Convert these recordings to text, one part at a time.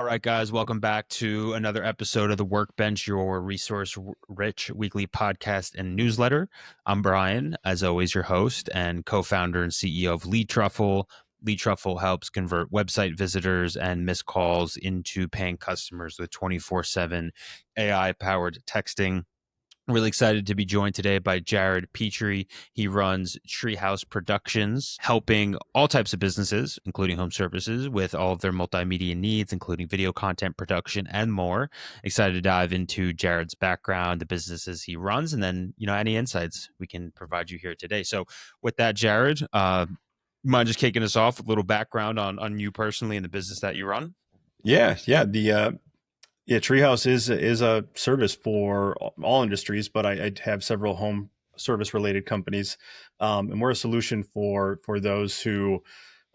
right, guys, welcome back to another episode of the Workbench, your resource-rich weekly podcast and newsletter. I'm Brian, as always, your host and co-founder and CEO of Lead Truffle. Lead Truffle helps convert website visitors and missed calls into paying customers with 24/7 AI-powered texting. Really excited to be joined today by Jared Petrie. He runs Treehouse Productions, helping all types of businesses, including home services, with all of their multimedia needs, including video content production and more. Excited to dive into Jared's background, the businesses he runs, and then, any insights we can provide you here today. So with that, Jared, mind just kicking us off with a little background on you personally and the business that you run? Yeah. Treehouse is a service for all industries, but I have several home service related companies, and we're a solution for those who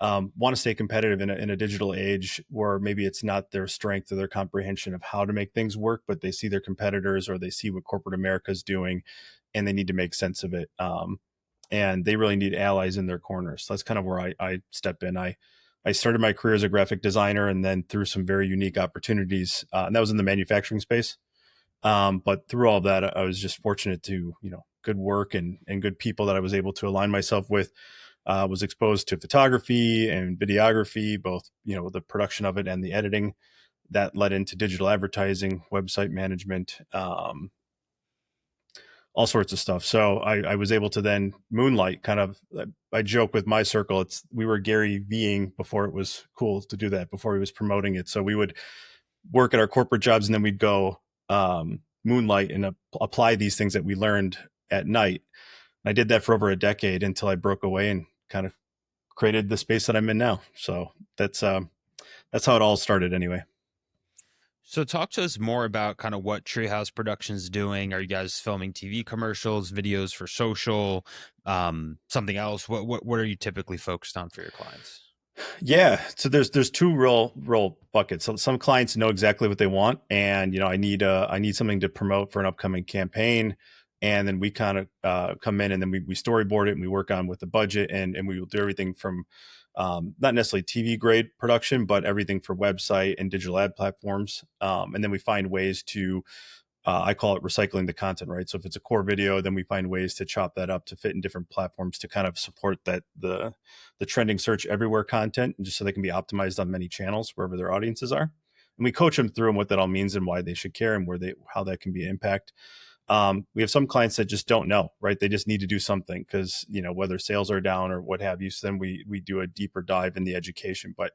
want to stay competitive in a digital age where maybe it's not their strength or their comprehension of how to make things work, but they see their competitors or they see what corporate America is doing, and they need to make sense of it. And they really need allies in their corners. So that's kind of where I step in. I started my career as a graphic designer and then through some very unique opportunities, and that was in the manufacturing space. But through all of that, I was just fortunate to, good work and good people that I was able to align myself with. Was exposed to photography and videography, both, the production of it and the editing that led into digital advertising, website management, all sorts of stuff. So I was able to then moonlight kind of. I joke with my circle, we were Gary Ving before it was cool to do that, before he was promoting it. So we would work at our corporate jobs and then we'd go moonlight and apply these things that we learned at night. I did that for over a decade until I broke away and kind of created the space that I'm in now. So that's how it all started anyway. So talk to us more about kind of what Treehouse Productions doing. Are you guys filming TV commercials, videos for social, something else? What are you typically focused on for your clients? Yeah. So there's two real buckets. So some clients know exactly what they want, and I need something to promote for an upcoming campaign, and then we kind of come in and then we storyboard it and we work on with the budget, and we will do everything from not necessarily TV grade production, but everything for website and digital ad platforms, and then we find ways to I call it recycling the content, right? So if it's a core video, then we find ways to chop that up to fit in different platforms to kind of support that the trending search everywhere content, and just so they can be optimized on many channels wherever their audiences are. And we coach them through and what that all means and why they should care and how that can be an impact. We have some clients that just don't know, right? They just need to do something because whether sales are down or what have you. So then we do a deeper dive in the education, but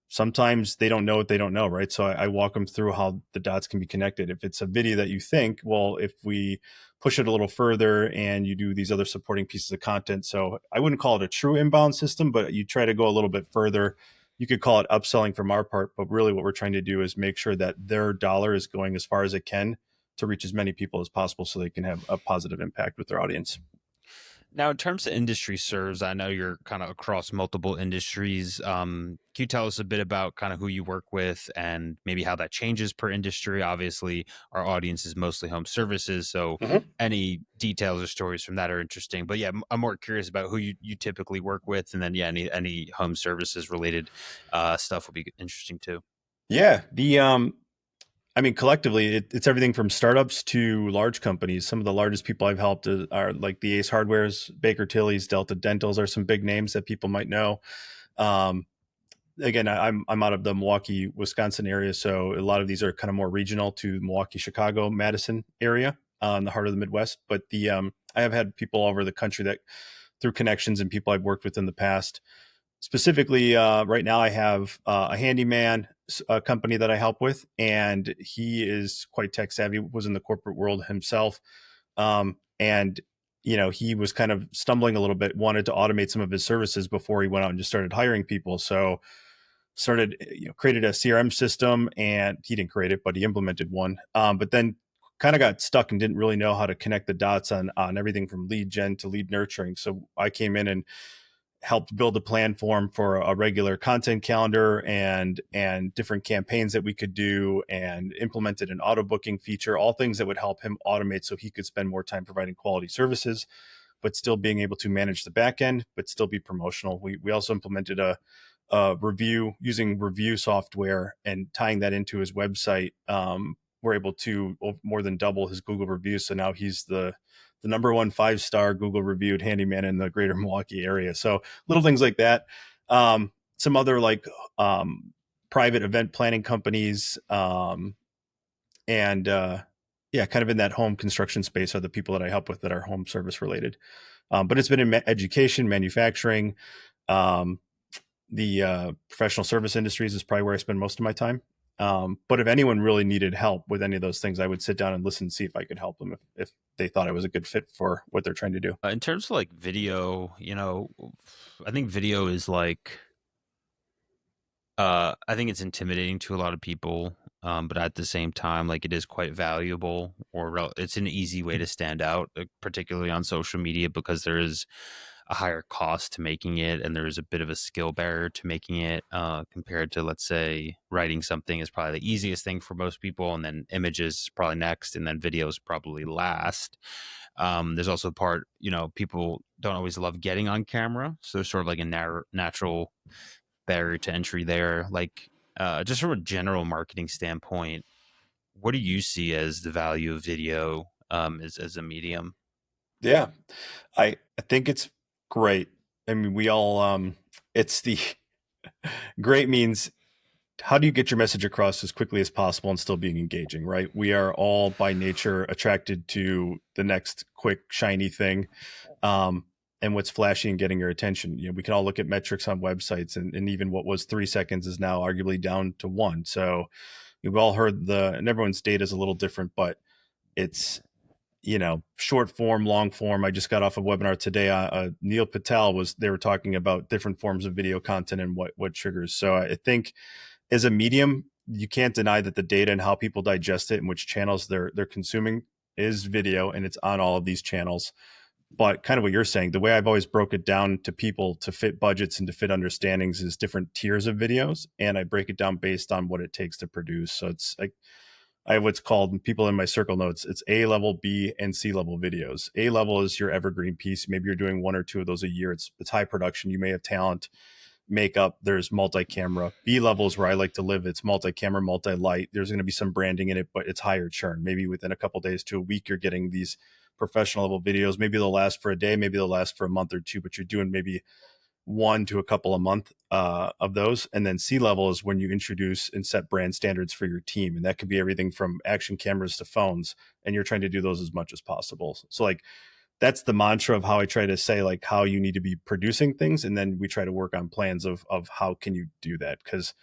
sometimes they don't know what they don't know, right? So I walk them through how the dots can be connected. If it's a video that you think, well, if we push it a little further and you do these other supporting pieces of content. So I wouldn't call it a true inbound system, but you try to go a little bit further. You could call it upselling from our part, but really what we're trying to do is make sure that their dollar is going as far as it can to reach as many people as possible so they can have a positive impact with their audience. Now, in terms of industry serves, I know you're kind of across multiple industries. Can you tell us a bit about kind of who you work with and maybe how that changes per industry? Obviously, our audience is mostly home services, so Mhm. any details or stories from that are interesting. But yeah, I'm more curious about who you typically work with, and then any home services related stuff would be interesting too. Yeah. Collectively, it's everything from startups to large companies. Some of the largest people I've helped are like the Ace Hardwares, Baker Tilly's, Delta Dentals are some big names that people might know. Um, Again, I'm out of the Milwaukee, Wisconsin area, so a lot of these are kind of more regional to Milwaukee, Chicago, Madison area, in the heart of the Midwest. But I have had people all over the country that through connections and people I've worked with in the past. Specifically, right now I have a handyman company that I help with, and he is quite tech savvy. Was in the corporate world himself, and he was kind of stumbling a little bit. Wanted to automate some of his services before he went out and just started hiring people. So started created a CRM system, and he didn't create it, but he implemented one. But then kind of got stuck and didn't really know how to connect the dots on everything from lead gen to lead nurturing. So I came in and helped build a plan for him for a regular content calendar and different campaigns that we could do, and implemented an auto booking feature, all things that would help him automate so he could spend more time providing quality services, but still being able to manage the back end, but still be promotional. We also implemented review using review software and tying that into his website. We're able to more than double his Google reviews. So now he's the number one 5-star Google reviewed handyman in the greater Milwaukee area. So little things like that. Some other like private event planning companies, and yeah, kind of in that home construction space are the people that I help with that are home service related. But it's been in education, manufacturing, um, the professional service industries is probably where I spend most of my time. But if anyone really needed help with any of those things, I would sit down and listen and see if I could help them if they thought I was a good fit for what they're trying to do. In terms of like video, I think video is like I think it's intimidating to a lot of people, but at the same time, like it is quite valuable, it's an easy way to stand out, particularly on social media, because there is a higher cost to making it, and there is a bit of a skill barrier to making it, compared to, let's say, writing something is probably the easiest thing for most people, and then images is probably next, and then videos probably last. There's also the part, people don't always love getting on camera, so there's sort of like a natural barrier to entry there. Like, just from a general marketing standpoint, what do you see as the value of video, as a medium? Yeah, I think it's great. I mean, we all it's the great means how do you get your message across as quickly as possible and still being engaging, right? We are all by nature attracted to the next quick shiny thing, um, and what's flashy and getting your attention. We can all look at metrics on websites, and even what was 3 seconds is now arguably down to one. So we've all heard and everyone's data is a little different, but it's short form, long form. I just got off a webinar today. Neil Patel they were talking about different forms of video content and what triggers. So I think as a medium, you can't deny that the data and how people digest it and which channels they're consuming is video, and it's on all of these channels. But kind of what you're saying, the way I've always broke it down to people to fit budgets and to fit understandings is different tiers of videos, and I break it down based on what it takes to produce. So it's like I have what's called, people in my circle notes, it's A level, B, and C level videos. A level is your evergreen piece. Maybe you're doing one or two of those a year. It's high production. You may have talent, makeup. There's multi-camera. B level is where I like to live. It's multi-camera, multi-light. There's going to be some branding in it, but it's higher churn. Maybe within a couple days to a week, you're getting these professional level videos. Maybe they'll last for a day. Maybe they'll last for a month or two, but you're doing maybe one to a couple a month of those. And then C level is when you introduce and set brand standards for your team. And that could be everything from action cameras to phones. And you're trying to do those as much as possible. So like, that's the mantra of how I try to say like how you need to be producing things. And then we try to work on plans of how can you do that? Because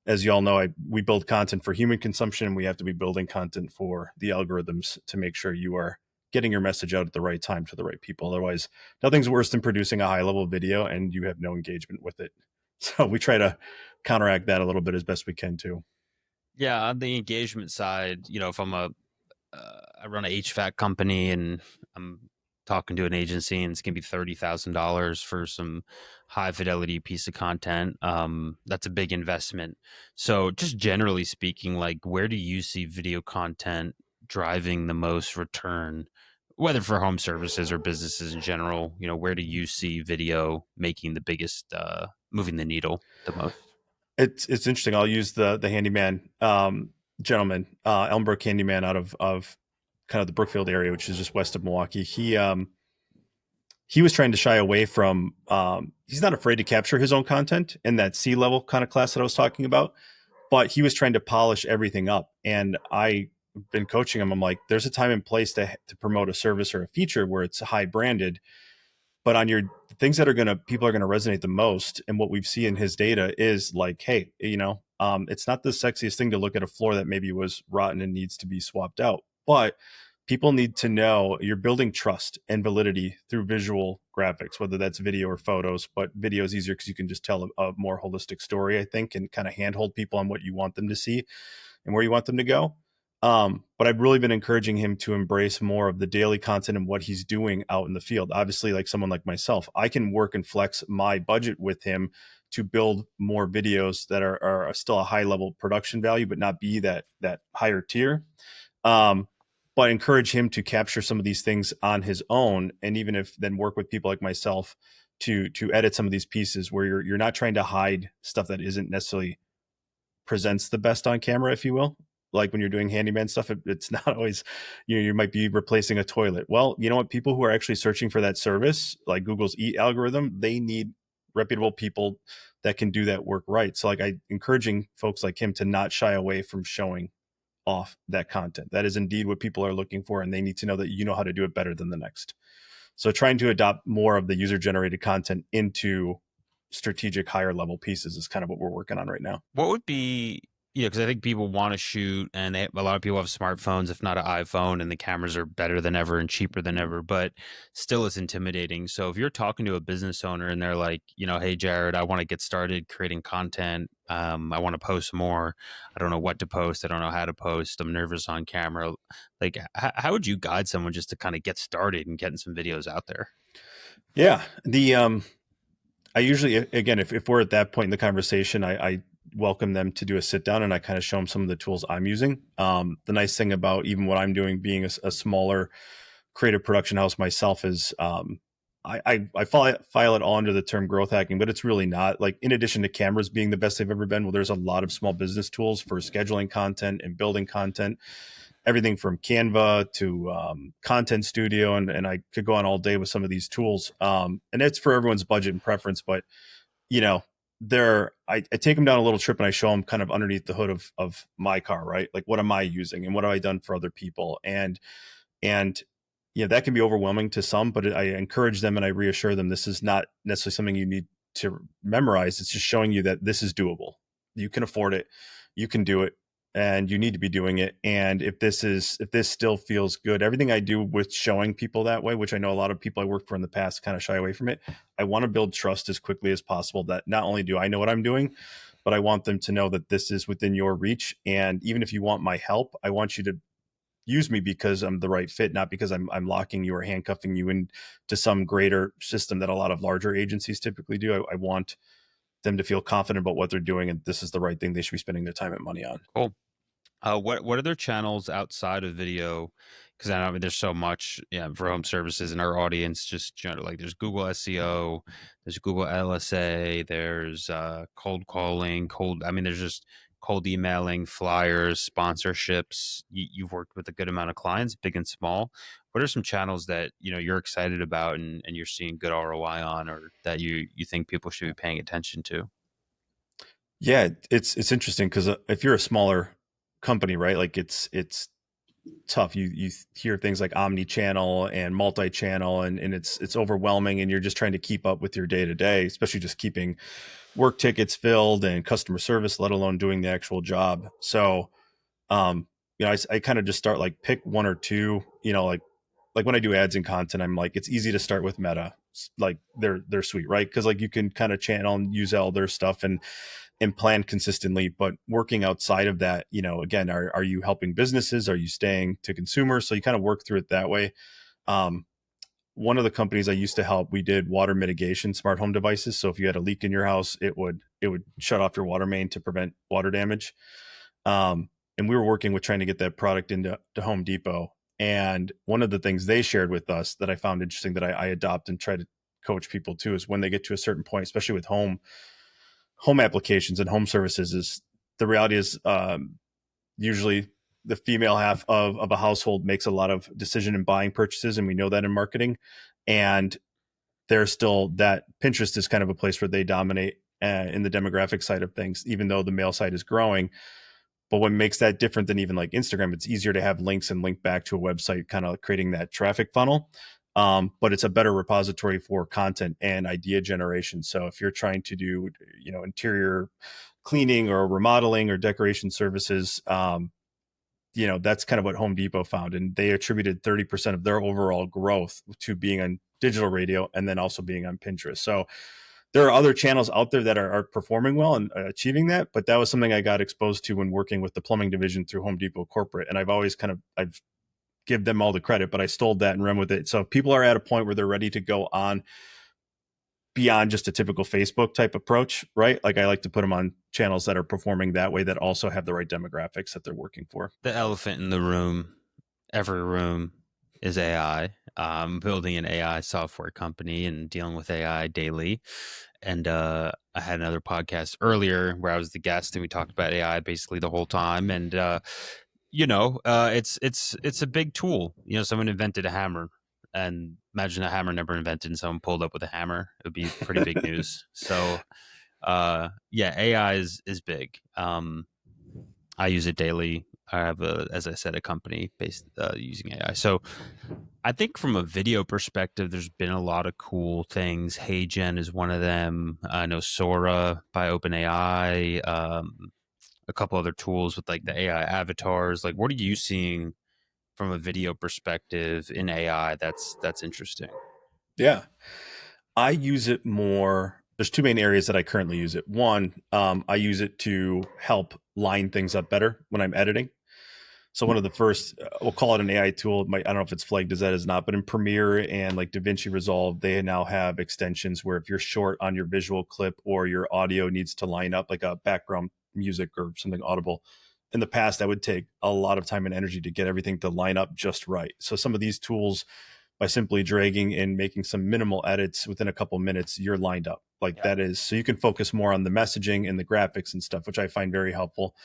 as you all know, we build content for human consumption, and we have to be building content for the algorithms to make sure you are getting your message out at the right time to the right people. Otherwise, nothing's worse than producing a high level video and you have no engagement with it. So we try to counteract that a little bit as best we can too. Yeah, on the engagement side, if I run a HVAC company and I'm talking to an agency and it's gonna be $30,000 for some high fidelity piece of content. That's a big investment. So just generally speaking, like, where do you see video content driving the most return, whether for home services or businesses in general? Where do you see video making the biggest, moving the needle the most? It's interesting. I'll use the handyman gentleman, Elmbrook handyman out of kind of the Brookfield area, which is just west of Milwaukee. He was trying to shy away from he's not afraid to capture his own content in that C level kind of class that I was talking about, but he was trying to polish everything up. And I've been coaching him. I'm like, there's a time and place to promote a service or a feature where it's high branded, but on your things that are going to people are going to resonate the most, and what we've seen in his data is like, hey, it's not the sexiest thing to look at a floor that maybe was rotten and needs to be swapped out, but people need to know you're building trust and validity through visual graphics, whether that's video or photos. But video is easier because you can just tell a more holistic story, I think, and kind of handhold people on what you want them to see and where you want them to go. But I've really been encouraging him to embrace more of the daily content and what he's doing out in the field. Obviously, like someone like myself, I can work and flex my budget with him to build more videos that are still a high level production value, but not be that higher tier. Um, but encourage him to capture some of these things on his own, and even if then work with people like myself to edit some of these pieces where you're not trying to hide stuff that isn't necessarily presents the best on camera, if you will. Like when you're doing handyman stuff, it's not always, you might be replacing a toilet. Well, you know what? People who are actually searching for that service, like Google's Eat algorithm, they need reputable people that can do that work right. So, like, I encouraging folks like him to not shy away from showing off that content. That is indeed what people are looking for, and they need to know that you know how to do it better than the next. So, trying to adopt more of the user generated content into strategic higher level pieces is kind of what we're working on right now. What would be, because I think people want to shoot, and a lot of people have smartphones, if not an iPhone, and the cameras are better than ever and cheaper than ever, but still it's intimidating. So if you're talking to a business owner and they're like, hey, Jared, I want to get started creating content. I want to post more. I don't know what to post. I don't know how to post. I'm nervous on camera. Like, how would you guide someone just to kind of get started and getting some videos out there? Yeah, the I usually, again, if we're at that point in the conversation, I welcome them to do a sit down and I kind of show them some of the tools I'm using. The nice thing about even what I'm doing, being a smaller creative production house myself, is I file it all under the term growth hacking, but it's really not. Like, in addition to cameras being the best they've ever been, well, there's a lot of small business tools for scheduling content and building content, everything from Canva to Content Studio, and I could go on all day with some of these tools. And it's for everyone's budget and preference, but you know, I take them down a little trip and I show them kind of underneath the hood of my car, right? Like, what am I using and what have I done for other people? And yeah, that can be overwhelming to some, but I encourage them and I reassure them this is not necessarily something you need to memorize. It's just showing you that this is doable. You can afford it, you can do it, and you need to be doing it. And if this still feels good, everything I do with showing people that way, which I know a lot of people I worked for in the past kind of shy away from it, I want to build trust as quickly as possible that not only do I know what I'm doing, but I want them to know that this is within your reach. And even if you want my help, I want you to use me because I'm the right fit, not because I'm locking you or handcuffing you into some greater system that a lot of larger agencies typically do. I want them to feel confident about what they're doing, and this is the right thing they should be spending their time and money on. Cool. What other channels outside of video? Because I mean, there's so much, yeah, for home services in our audience. Just like there's Google SEO, there's Google LSA, there's cold calling, I mean, there's just cold emailing, flyers, sponsorships. You've worked with a good amount of clients, big and small. What are some channels that you're excited about and you're seeing good ROI on, or that you think people should be paying attention to? Yeah, it's interesting because if you're a smaller company, right, like it's tough. You hear things like omni-channel and multi-channel, and it's overwhelming, and you're just trying to keep up with your day to day, especially just keeping work tickets filled and customer service, let alone doing the actual job. So, I kind of just start, like, pick one or two. Like when I do ads and content, I'm like, it's easy to start with Meta. Like, they're sweet, right? Because, like, you can kind of channel and use all their stuff and plan consistently. But working outside of that, again, are you helping businesses? Are you staying to consumers? So you kind of work through it that way. Um, one of the companies I used to help, we did water mitigation, smart home devices. So if you had a leak in your house, it would shut off your water main to prevent water damage. And we were working with trying to get that product into Home Depot. And one of the things they shared with us that I found interesting, that I adopt and try to coach people to, is when they get to a certain point, especially with home applications and home services, is the reality is, usually the female half of a household makes a lot of decision and buying purchases, and we know that in marketing. And there's still that Pinterest is kind of a place where they dominate in the demographic side of things, even though the male side is growing. But what makes that different than even like Instagram, it's easier to have links and link back to a website, kind of creating that traffic funnel. But it's a better repository for content and idea generation. So if you're trying to do, interior cleaning or remodeling or decoration services, that's kind of what Home Depot found. And they attributed 30% of their overall growth to being on digital radio and then also being on Pinterest. So there are other channels out there that are performing well and achieving that. But that was something I got exposed to when working with the plumbing division through Home Depot corporate. And I've give them all the credit, but I stole that and run with it. So if people are at a point where they're ready to go on beyond just a typical Facebook type approach, right? Like, I like to put them on channels that are performing that way, that also have the right demographics that they're working for. The elephant in the room, every room, is AI. Building an AI software company and dealing with AI daily. And I had another podcast earlier where I was the guest and we talked about AI basically the whole time. And it's a big tool. Someone invented a hammer, and imagine a hammer never invented and someone pulled up with a hammer. It would be pretty big news. So yeah, AI is big. I use it daily. I have as I said, a company based using AI. So I think from a video perspective, there's been a lot of cool things. HeyGen is one of them. I know Sora by OpenAI. A couple other tools with like the AI avatars. Like, what are you seeing from a video perspective in AI that's interesting? Yeah. I use it more. There's two main areas that I currently use it. One, I use it to help line things up better when I'm editing. So one of the first, we'll call it an AI tool. I don't know if it's flagged as that as not, but in Premiere and like DaVinci Resolve, they now have extensions where if you're short on your visual clip or your audio needs to line up like a background music or something audible. In the past, that would take a lot of time and energy to get everything to line up just right. So some of these tools, by simply dragging and making some minimal edits within a couple minutes, you're lined up. Like Yeah. that is, so you can focus more on the messaging and the graphics and stuff, which I find very helpful.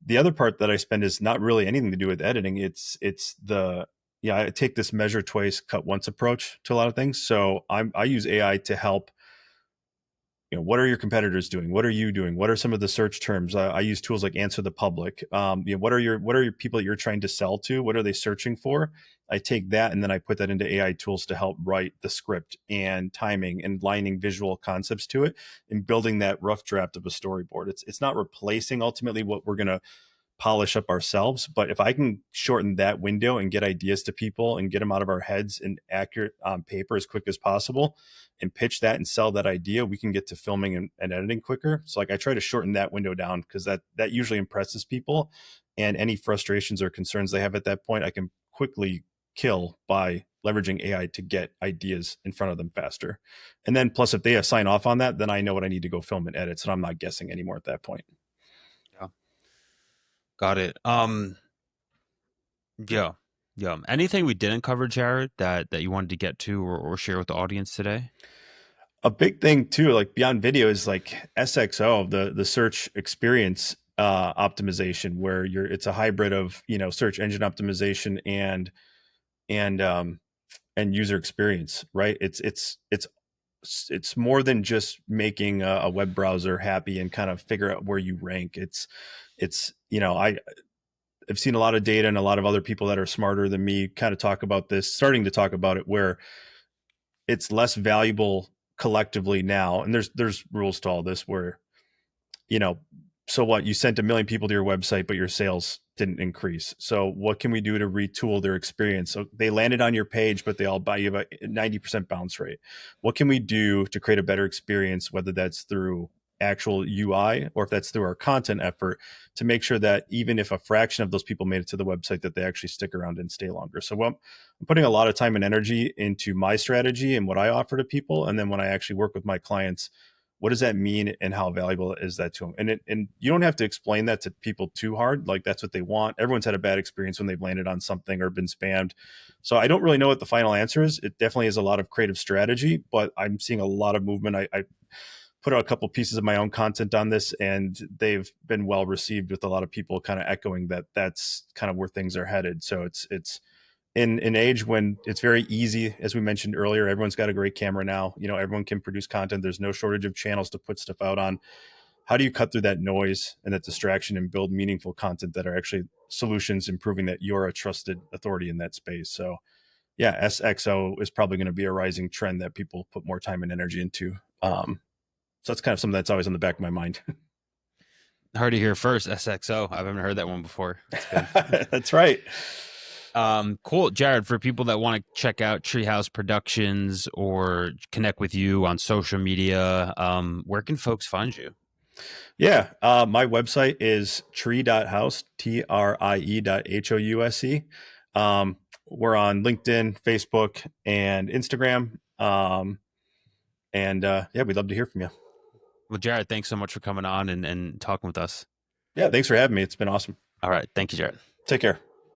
The other part that I spend is not really anything to do with editing. It's the yeah, I take this measure twice, cut once approach to a lot of things. So I use AI to help. What are your competitors doing? What are you doing? What are some of the search terms? I use tools like Answer the Public. What are your people that you're trying to sell to? What are they searching for? I take that and then I put that into AI tools to help write the script and timing and lining visual concepts to it and building that rough draft of a storyboard. It's not replacing ultimately what we're gonna polish up ourselves. But if I can shorten that window and get ideas to people and get them out of our heads and accurate on paper as quick as possible and pitch that and sell that idea, we can get to filming and editing quicker. So like I try to shorten that window down because that usually impresses people. And any frustrations or concerns they have at that point, I can quickly kill by leveraging AI to get ideas in front of them faster. And then plus if they sign off on that, then I know what I need to go film and edit. So I'm not guessing anymore at that point. Yeah. Got it. Yeah. Yeah. Anything we didn't cover, Jared, that you wanted to get to or share with the audience today? A big thing too, like beyond video, is like SXO, the search experience optimization, where it's a hybrid of search engine optimization and and user experience, right? It's more than just making a web browser happy and kind of figure out where you rank. It's I've seen a lot of data and a lot of other people that are smarter than me kind of talk about this, starting to talk about it, where it's less valuable collectively now. And there's rules to all this where, you know, so what, you sent a million people to your website, but your sales didn't increase. So what can we do to retool their experience? So they landed on your page, but they all buy you about 90% bounce rate. What can we do to create a better experience, whether that's through actual UI or if that's through our content effort, to make sure that even if a fraction of those people made it to the website, that they actually stick around and stay longer. So I'm putting a lot of time and energy into my strategy and what I offer to people. And then when I actually work with my clients, what does that mean and how valuable is that to them? And you don't have to explain that to people too hard. Like that's what they want. Everyone's had a bad experience when they've landed on something or been spammed. So I don't really know what the final answer is. It definitely is a lot of creative strategy, but I'm seeing a lot of movement. I put out a couple pieces of my own content on this, and they've been well received with a lot of people kind of echoing that that's kind of where things are headed. So it's in an age when it's very easy, as we mentioned earlier, everyone's got a great camera now. Everyone can produce content. There's no shortage of channels to put stuff out on. How do you cut through that noise and that distraction and build meaningful content that are actually solutions, improving that you're a trusted authority in that space? So yeah, SXO is probably going to be a rising trend that people put more time and energy into. So that's kind of something that's always on the back of my mind. Heard it here first. SXO. I haven't heard that one before. That's good. That's right. Cool, Jared. For people that want to check out Treehouse Productions or connect with you on social media, where can folks find you? Yeah. My website is tree.house, TRIE.HOUSE. We're on LinkedIn, Facebook, and Instagram. And yeah, we'd love to hear from you. Well, Jared, thanks so much for coming on and talking with us. Yeah. Thanks for having me. It's been awesome. All right. Thank you, Jared. Take care.